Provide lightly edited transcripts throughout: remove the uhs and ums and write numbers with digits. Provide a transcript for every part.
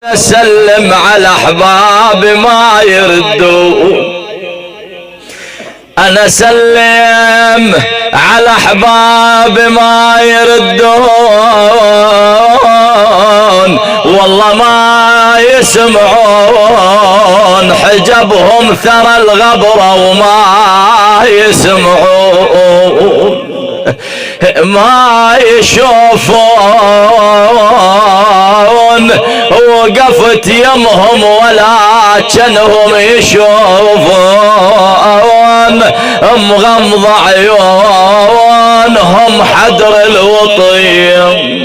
اسلم على احباب ما يردون. انا اسلم على احباب ما يردون، والله ما يسمعون حجبهم ثرى الغبرة وما يسمعون ما يشوفون وقفت يمهم ولكنهم يشوفون مغمض عيونهم حدر الوطيم.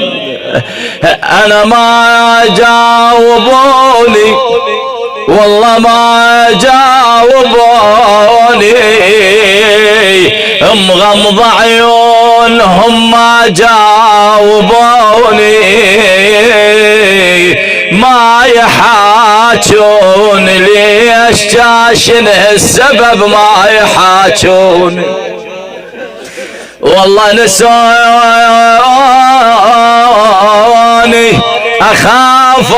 انا ما جاوبوني والله ما جاوبوني، مغمض عيونهم ما جاوبوني، ما يحاجون ليش جاشن السبب ما يحاجون. والله نسوني أخاف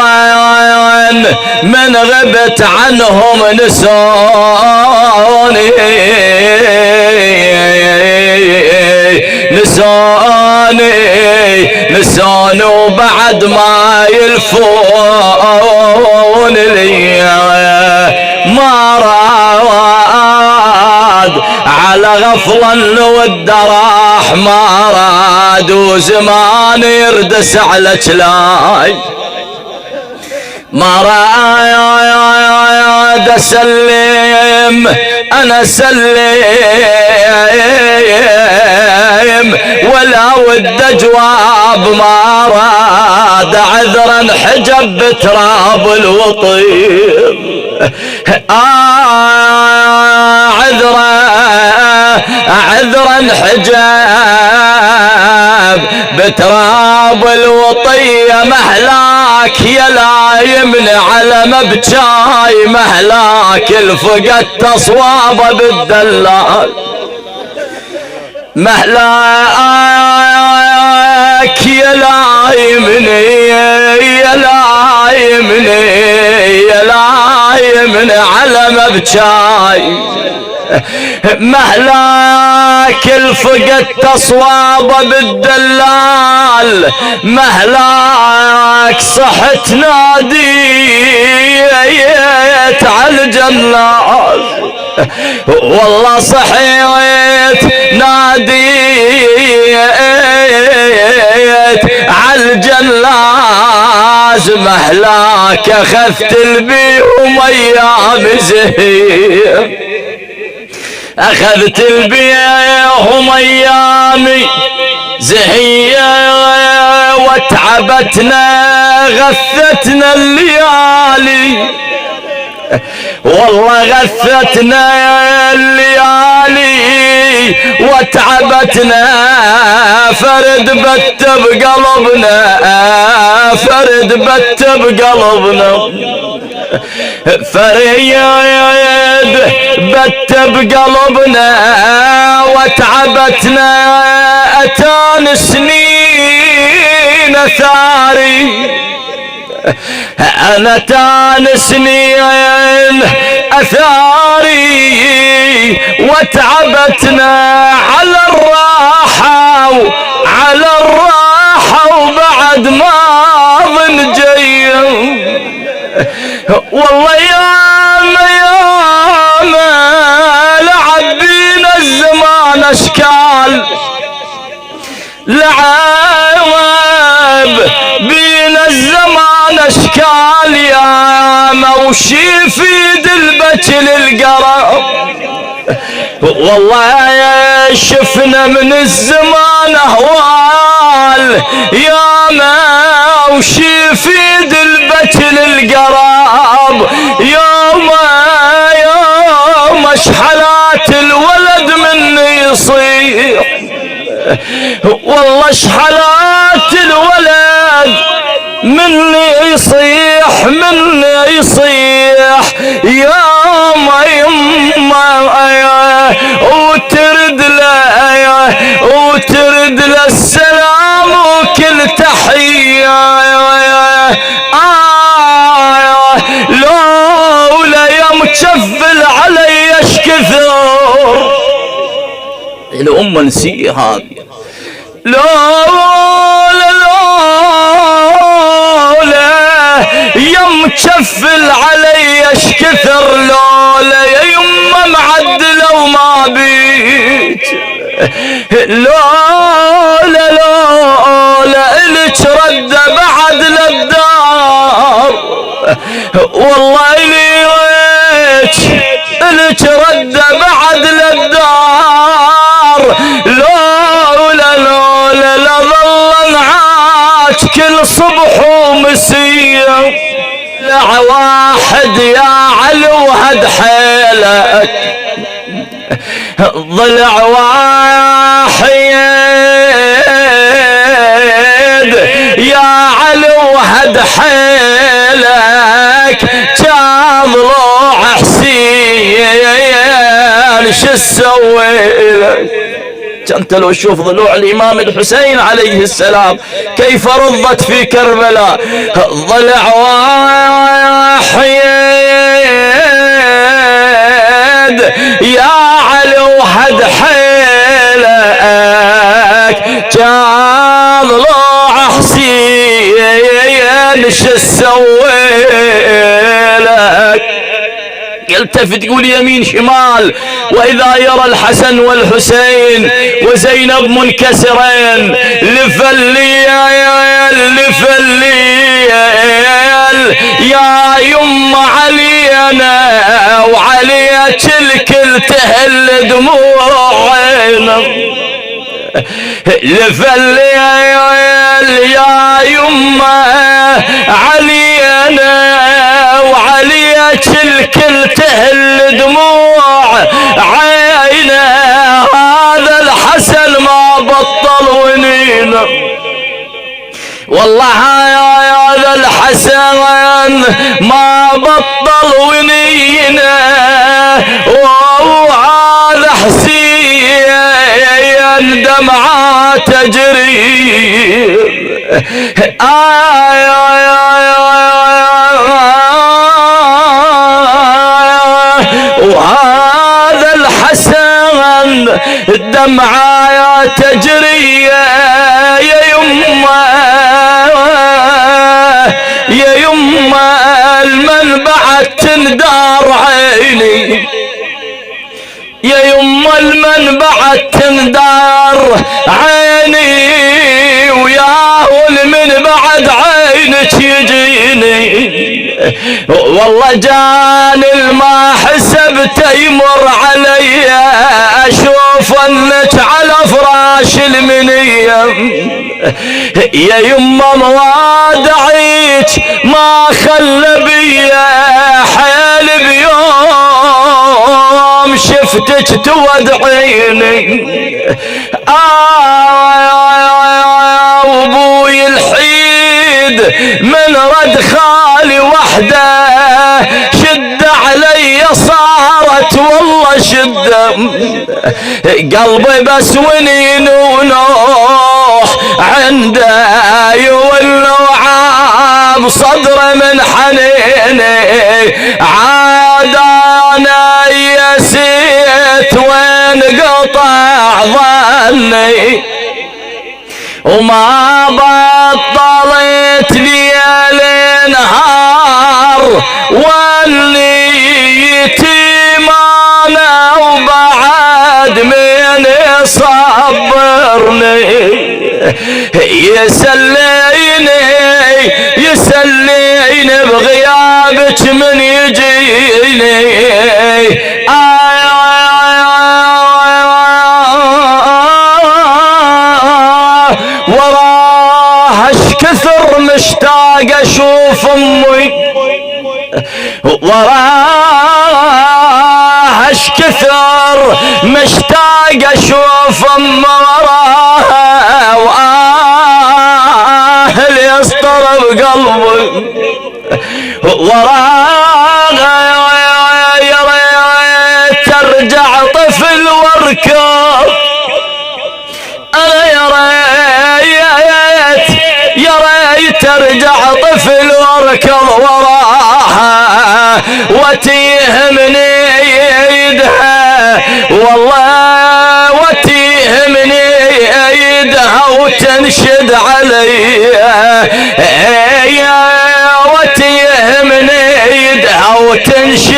من غبت عنهم نسوني وبعد ما يلفون لي ما راد على غفلا والدراح ما راد وزمان يردس على جلاي ما راد اسلم انا اسلم ولا ود جواب ما راد عذرا حجب بتراب الوطيم عذرا حجاب بتراب الوطية محلاك يا لايمن على مبجاي محلاك الفقدت اصوابه بالدلال محلاك يا لايمن يا لايمن يا لايمن على مبجاي مهلاك الفقدت اصوابه بالدلال مهلاك صحت ناديت على الجلال والله صحيت ناديت على الجلاز مهلاك اخذت البيهم ايام زهير اخذت البيهم ايامي زهية وتعبتنا غثتنا الليالي والله غثتنا الليالي وتعبتنا فرد بت بقلبنا فرد بت بقلبنا فريد بت بقلبنا وتعبتنا اتان سنين ثاري انا تان سنين اثاري وتعبتنا على الراحة وعلى الراحة وبعد ما ظن جاي والله ياما ياما لعب بينا الزمان اشكال لعب بينا الزمان اشكال ياما وشي يفيد البجل القرب والله شفنا من الزمان اهوال ياما وشي يفيد البجل القرب يوم اشحلات الولد مني يصيح والله اشحلات الولد مني يصيح ياما يما وترد له السلام وكل تحية هم نسيه هذا. لولا يم تشفل علي اش كثر، لولا يا يمه معدله وما بيت، لولا الك رد بعد للدار، والله الك رد بعد للدار، لولا لظل نعاش كل صبح ومسيه، ضلع واحد يا علو هد حيلك، ضلع واحد يا علو هد حيلك، كان ضلوع حسين شو سويلك؟ انت لو شوف ضلوع الامام الحسين عليه السلام كيف رضت في كربلاء، ضلع واحد يا علو هد حيلك، كان ضلوع حسين شو سويلك؟ يلتفت يقول يمين شمال، وإذا يرى الحسن والحسين وزينب منكسرين، لفليل يا يم علينا وعليك الكل تهل دموعنا، لفليل يا يم علينا وعليك الكل تهل دموع عينا، هذا الحسن ما بطل ونينا، والله هذا الحسن ما بطل ونينا، وهذا حسين دمعة تجري، وهذا الحسن الدمعة تجري، يا يمه المنبعة تندار عيني، يا يمه المنبعة تندار عيني، ويا من بعد عينك يجيني، والله جان ما حسبت يمر علي، اشوف انك على فراش المنيه، يا يمه موادعيك ما خلى بيا حيل بيوم شفتك تودعيني، وابوي الحيد من رد خالي وحده، شد علي صارت والله شده، قلبي بس ونين ونوح عنده يولع بصدره من حنيني، عاد انا يسيت وين قطع ظني، وما بطلت ليل نهار واللي يتيمانا، وبعد من يصبرني يسليني بغيابك من يجيني، وراه اش كثر مشتاق اشوف امي، وراه اش كثر مشتاق اشوف امي، وراها واهل يسطر بقلبي، وراها يا ريت ترجع طفل واركض، انا يا ريت ترجع طفل واركض وراها، وتيه من ايدها والله وتيه وتنشد علي وتيه من ايدها وتنشد